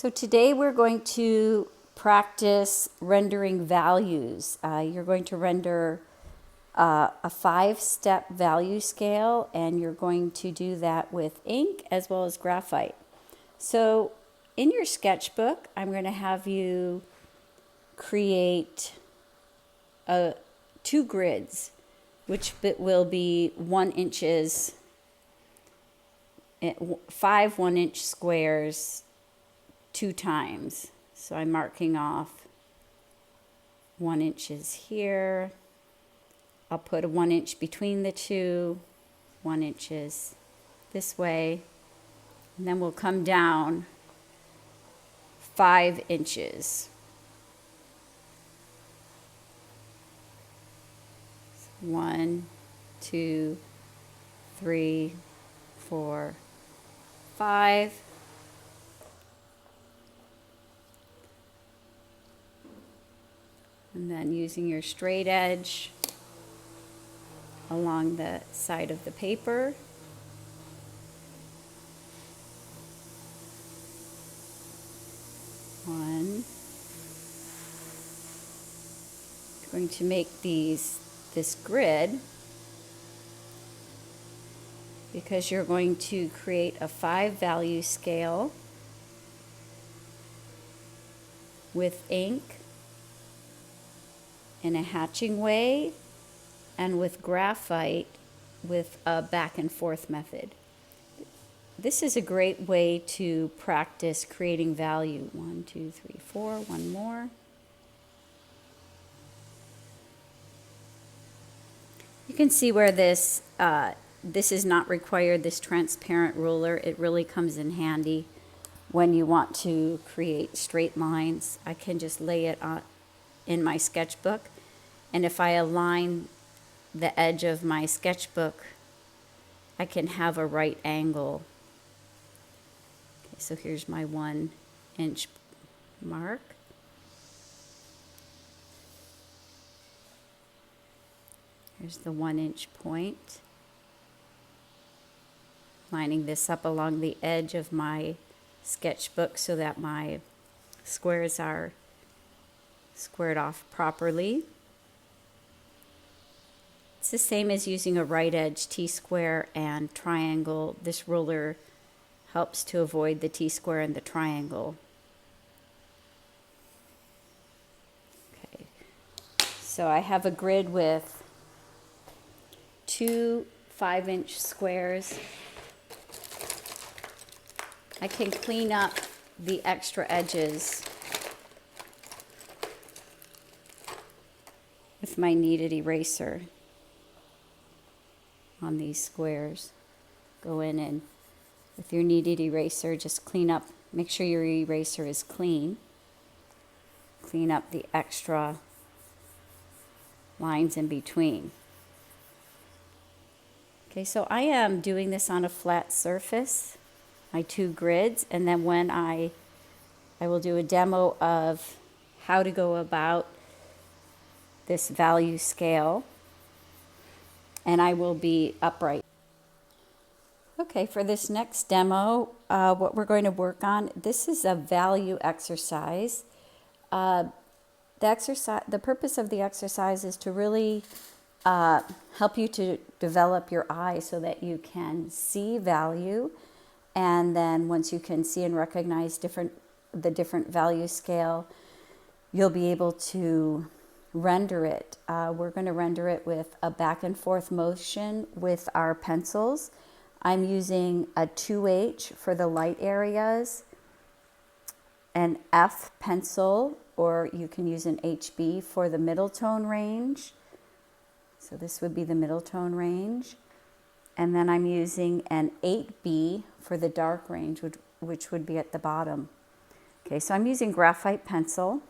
So today we're going to practice rendering values. You're going to render a 5-step value scale, and you're going to do that with ink as well as graphite. So in your sketchbook, I'm going to have you create 2 grids, which will be 1 inches, 5 1-inch squares 2 times. So I'm marking off 1 inches here. I'll put a 1 inch between the two, 1 inches this way, and then we'll come down 5 inches. 1, 2, 3, 4, 5. And then using your straight edge along the side of the paper. One. I'm going to make this grid because you're going to create a 5 value scale with ink in a hatching way and with graphite with a back and forth method. This is a great way to practice creating value. 1, 2, 3, 4, one more. You can see where this is not required, this transparent ruler. It really comes in handy when you want to create straight lines. I can just lay it on in my sketchbook, and if I align the edge of my sketchbook, I can have a right angle. Okay, so here's my 1 inch mark. Here's the 1 inch point. Lining this up along the edge of my sketchbook so that my squares are squared off properly. It's the same as using a right edge T-square and triangle. This ruler helps to avoid the T-square and the triangle. Okay, so I have a grid with 2 5-inch squares. I can clean up the extra edges with my kneaded eraser on these squares. Go in and with your kneaded eraser, just clean up, make sure your eraser is clean. Clean up the extra lines in between. Okay, so I am doing this on a flat surface, my 2 grids, and then when I will do a demo of how to go about this value scale, and I will be upright. Okay, for this next demo, what we're going to work on, this is a value exercise. The purpose of the exercise is to really help you to develop your eye so that you can see value, and then once you can see and recognize the different value scale, you'll be able to render it. We're going to render it with a back and forth motion with our pencils. I'm using a 2H for the light areas, an F pencil, or you can use an HB for the middle tone range. So this would be the middle tone range. And then I'm using an 8B for the dark range, which would be at the bottom. Okay, so I'm using graphite pencil,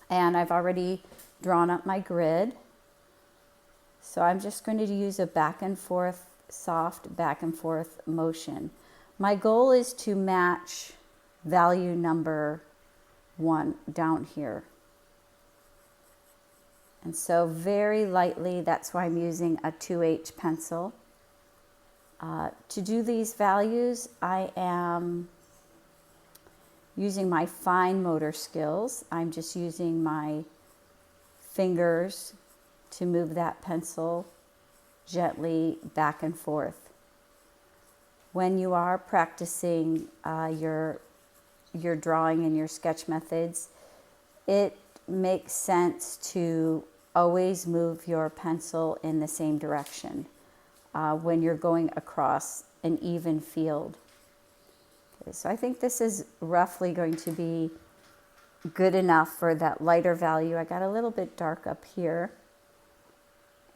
and I've already drawn up my grid. So I'm just going to use a back and forth, soft back and forth motion. My goal is to match value number 1 down here. And so very lightly, that's why I'm using a 2H pencil. To do these values, I am using my fine motor skills. I'm just using my fingers to move that pencil gently back and forth. When you are practicing your drawing and your sketch methods, it makes sense to always move your pencil in the same direction when you're going across an even field. Okay, so I think this is roughly going to be good enough for that lighter value. I got a little bit dark up here.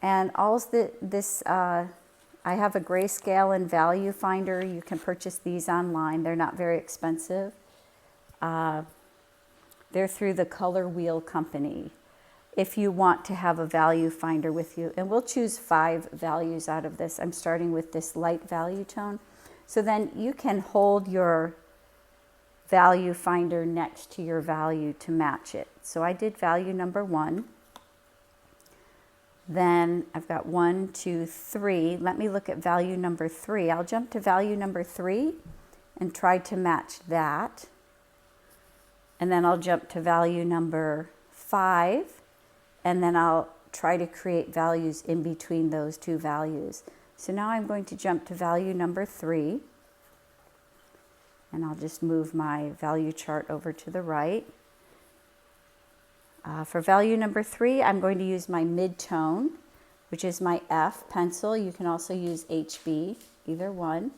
And I have a grayscale and value finder. You can purchase these online. They're not very expensive. They're through the Color Wheel Company. If you want to have a value finder with you, and we'll choose 5 values out of this. I'm starting with this light value tone. So then you can hold your value finder next to your value to match it. So I did value number 1. Then I've got 1, 2, 3. Let me look at value number 3. I'll jump to value number 3 and try to match that. And then I'll jump to value number 5, and then I'll try to create values in between those 2 values. So now I'm going to jump to value number 3, and I'll just move my value chart over to the right. For value number 3, I'm going to use my mid-tone, which is my F pencil. You can also use HB, either one.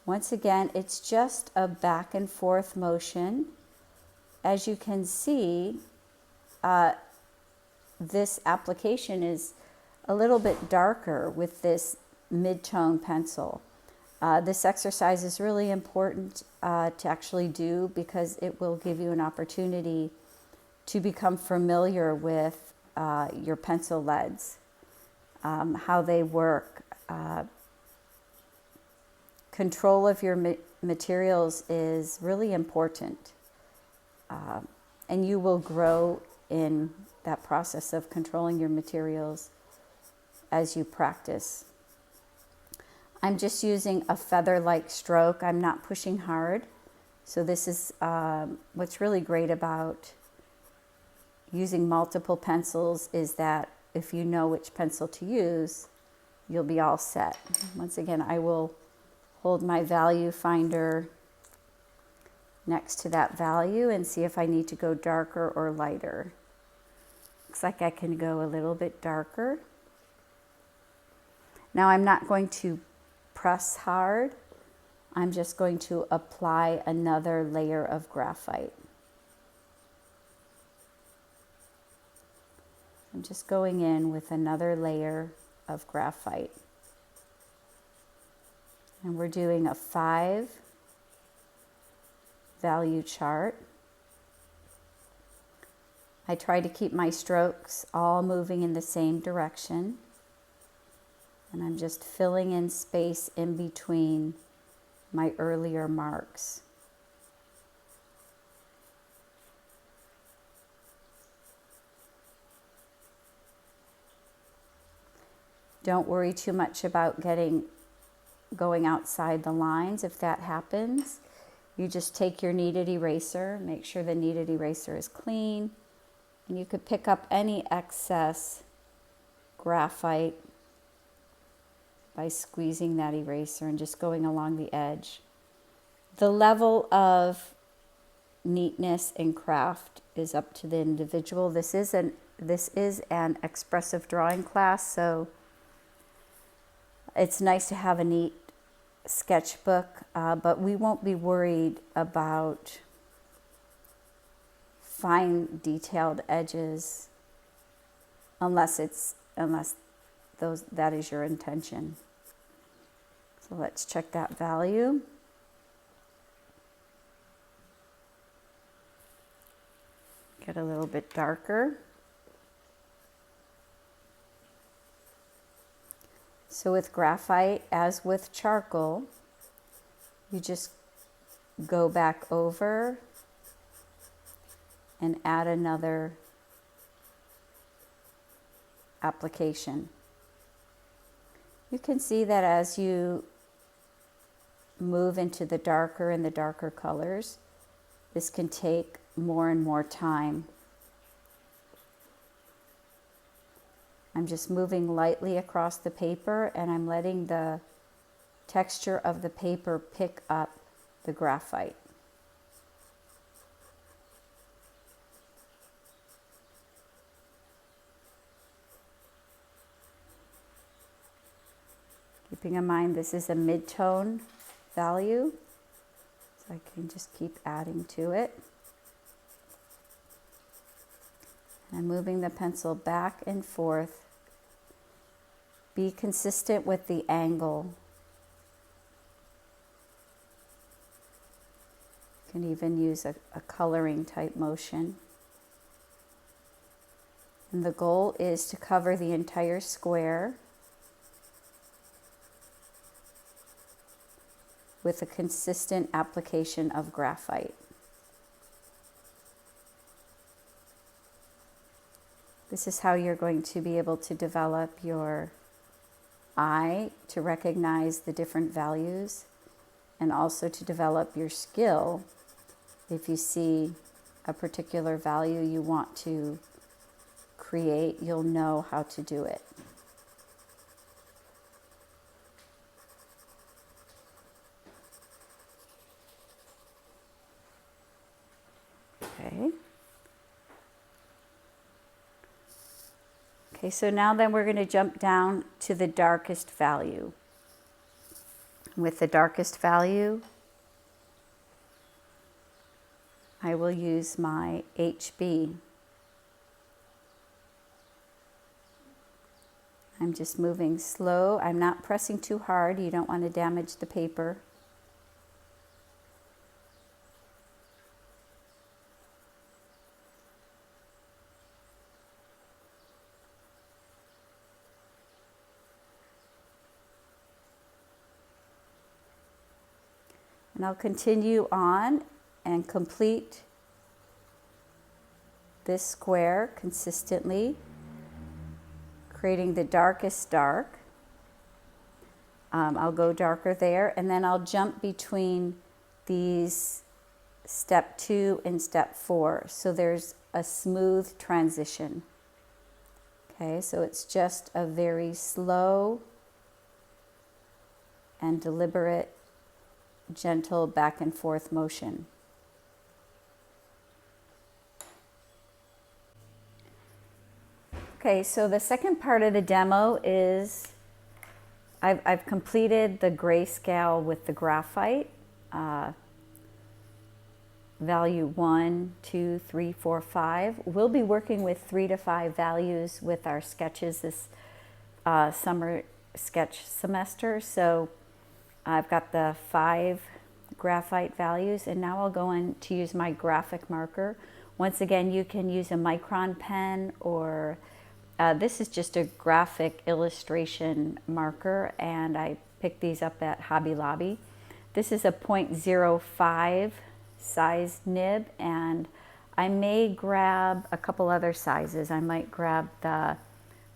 Once again, it's just a back and forth motion. As you can see, this application is a little bit darker with this mid-tone pencil. This exercise is really important to actually do because it will give you an opportunity to become familiar with your pencil leads, how they work. Control of your materials is really important. And you will grow in that process of controlling your materials as you practice. I'm just using a feather-like stroke. I'm not pushing hard. So this is what's really great about using multiple pencils is that if you know which pencil to use, you'll be all set. Once again, I will hold my value finder next to that value and see if I need to go darker or lighter. Looks like I can go a little bit darker. Now I'm not going to press hard. I'm just going to apply another layer of graphite. I'm just going in with another layer of graphite. And we're doing a 5 value chart. I try to keep my strokes all moving in the same direction. And I'm just filling in space in between my earlier marks. Don't worry too much about going outside the lines. If that happens, you just take your kneaded eraser, make sure the kneaded eraser is clean, and you could pick up any excess graphite by squeezing that eraser and just going along the edge. The level of neatness and craft is up to the individual. This is an expressive drawing class, so it's nice to have a neat sketchbook, but we won't be worried about fine detailed edges unless that is your intention. So let's check that value. Get a little bit darker. So with graphite, as with charcoal, you just go back over and add another application. You can see that as you move into the darker and the darker colors, This can take more and more time. I'm just moving lightly across the paper, and I'm letting the texture of the paper pick up the graphite. Keeping in mind this is a mid-tone value, so I can just keep adding to it. And I'm moving the pencil back and forth. Be consistent with the angle. You can even use a coloring type motion. And the goal is to cover the entire square with a consistent application of graphite. This is how you're going to be able to develop your eye to recognize the different values, and also to develop your skill. If you see a particular value you want to create, you'll know how to do it. Okay. Okay, so now then we're going to jump down to the darkest value. With the darkest value, I will use my HB. I'm just moving slow. I'm not pressing too hard. You don't want to damage the paper. And I'll continue on and complete this square consistently, creating the darkest dark. I'll go darker there, and then I'll jump between these step 2 and step 4. So there's a smooth transition. Okay, so it's just a very slow and deliberate, gentle back and forth motion. Okay, so the second part of the demo is I've completed the grayscale with the graphite, value 1, 2, 3, 4, 5. We'll be working with 3 to 5 values with our sketches this summer sketch semester. So I've got the 5 graphite values, and now I'll go in to use my graphic marker. Once again, you can use a micron pen, or this is just a graphic illustration marker, and I picked these up at Hobby Lobby. This is a 0.05 size nib, and I may grab a couple other sizes. I might grab the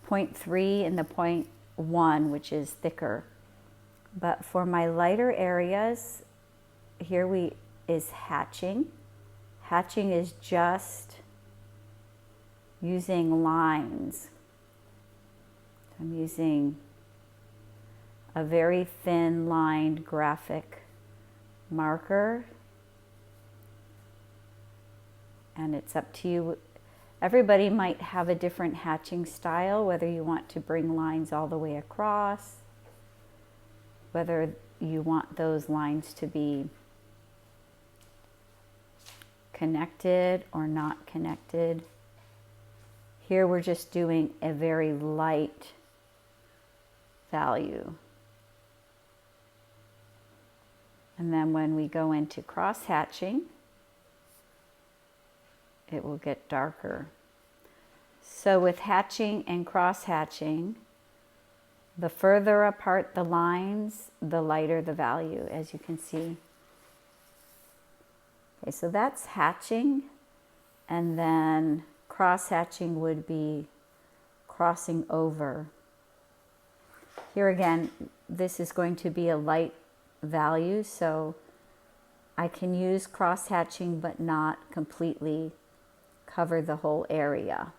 0.3 and the 0.1, which is thicker. But for my lighter areas, here is hatching. Hatching is just using lines. I'm using a very thin lined graphic marker, and it's up to you. Everybody might have a different hatching style, whether you want to bring lines all the way across, whether you want those lines to be connected or not connected. Here we're just doing a very light value. And then when we go into cross hatching, it will get darker. So with hatching and cross hatching, the further apart the lines, the lighter the value, as you can see. Okay, so that's hatching, and then cross hatching would be crossing over. Here again, this is going to be a light value, so I can use cross hatching but not completely cover the whole area.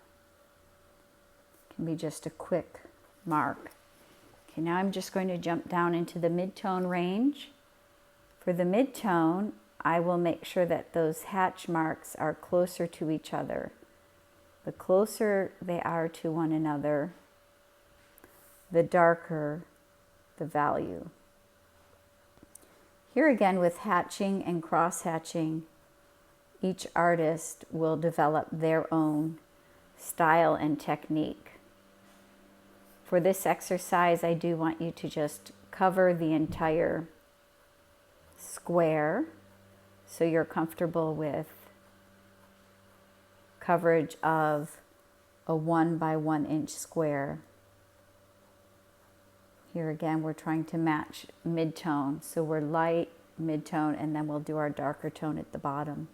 It can be just a quick mark. Okay, now I'm just going to jump down into the mid-tone range. For the mid-tone, I will make sure that those hatch marks are closer to each other. The closer they are to one another, the darker the value. Here again, with hatching and cross hatching, each artist will develop their own style and technique. For this exercise, I do want you to just cover the entire square so you're comfortable with coverage of a 1 by 1 inch square. Here again, we're trying to match mid-tone. So we're light, mid-tone, and then we'll do our darker tone at the bottom.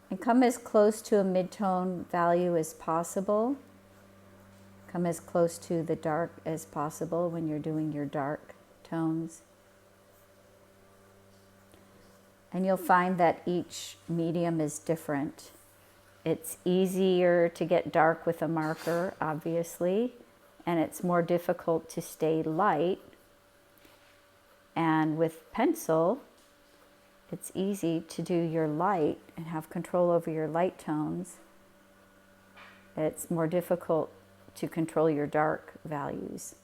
And come as close to a mid-tone value as possible. Come as close to the dark as possible when you're doing your dark tones. And you'll find that each medium is different. It's easier to get dark with a marker, obviously, and it's more difficult to stay light. And with pencil, it's easy to do your light and have control over your light tones. It's more difficult to control your dark values.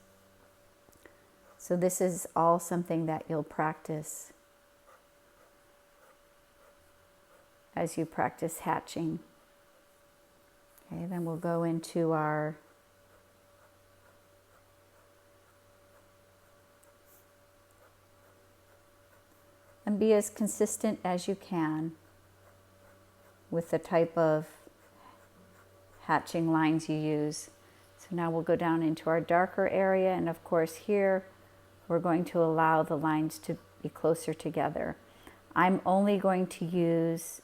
So this is all something that you'll practice as you practice hatching. Okay, then we'll go into our and be as consistent as you can with the type of hatching lines you use. So now we'll go down into our darker area, and of course here we're going to allow the lines to be closer together. I'm only going to use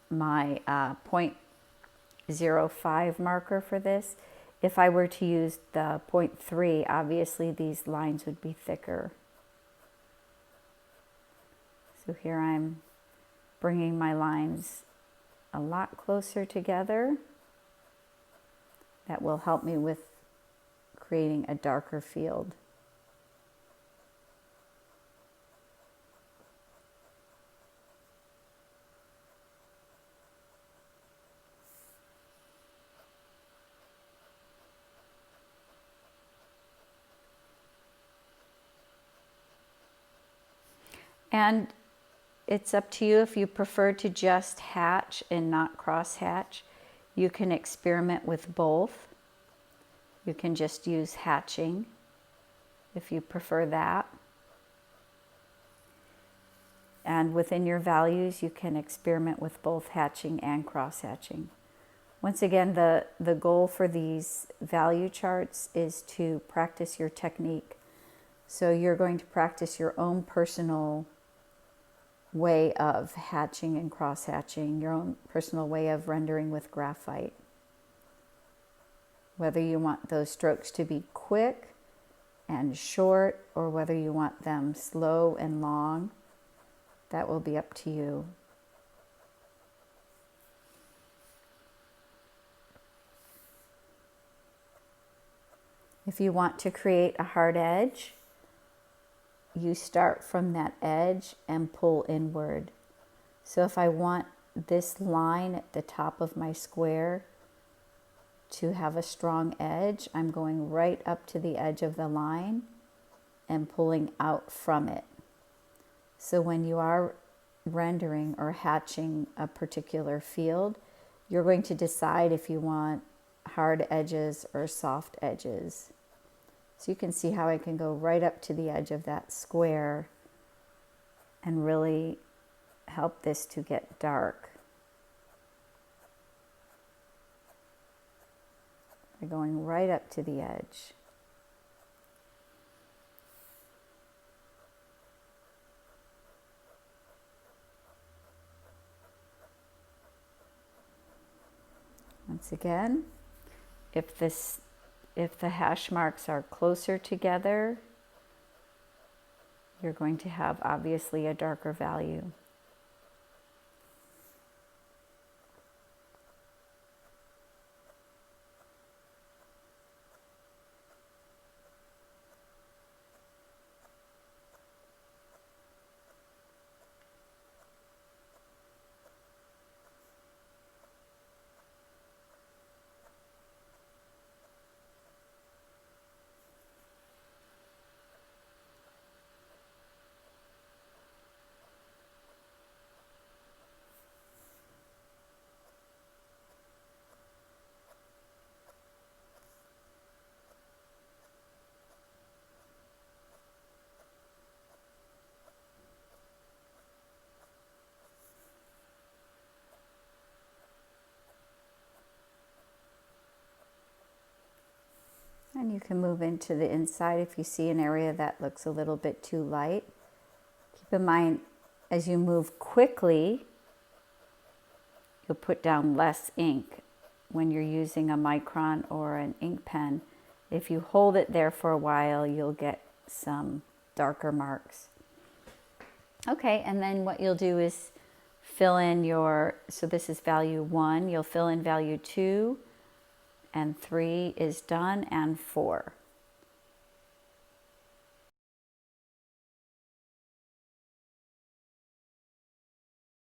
my 0.05 marker for this. If I were to use the 0.3, obviously these lines would be thicker. So here I'm bringing my lines a lot closer together. That will help me with creating a darker field. And it's up to you if you prefer to just hatch and not cross hatch. You can experiment with both. You can just use hatching if you prefer that. And within your values, you can experiment with both hatching and cross hatching. Once again, the goal for these value charts is to practice your technique. So you're going to practice your own personal way of hatching and cross hatching, your own personal way of rendering with graphite. Whether you want those strokes to be quick and short, or whether you want them slow and long, that will be up to you. If you want to create a hard edge, you start from that edge and pull inward. So if I want this line at the top of my square to have a strong edge, I'm going right up to the edge of the line and pulling out from it. So when you are rendering or hatching a particular field, you're going to decide if you want hard edges or soft edges. So you can see how I can go right up to the edge of that square and really help this to get dark by going right up to the edge. Once again, if the hash marks are closer together, you're going to have obviously a darker value. And you can move into the inside if you see an area that looks a little bit too light. Keep in mind, as you move quickly, you'll put down less ink when you're using a micron or an ink pen. If you hold it there for a while, you'll get some darker marks. Okay, and then what you'll do is fill in your, so this is value 1, you'll fill in value 2, and 3 is done, and 4.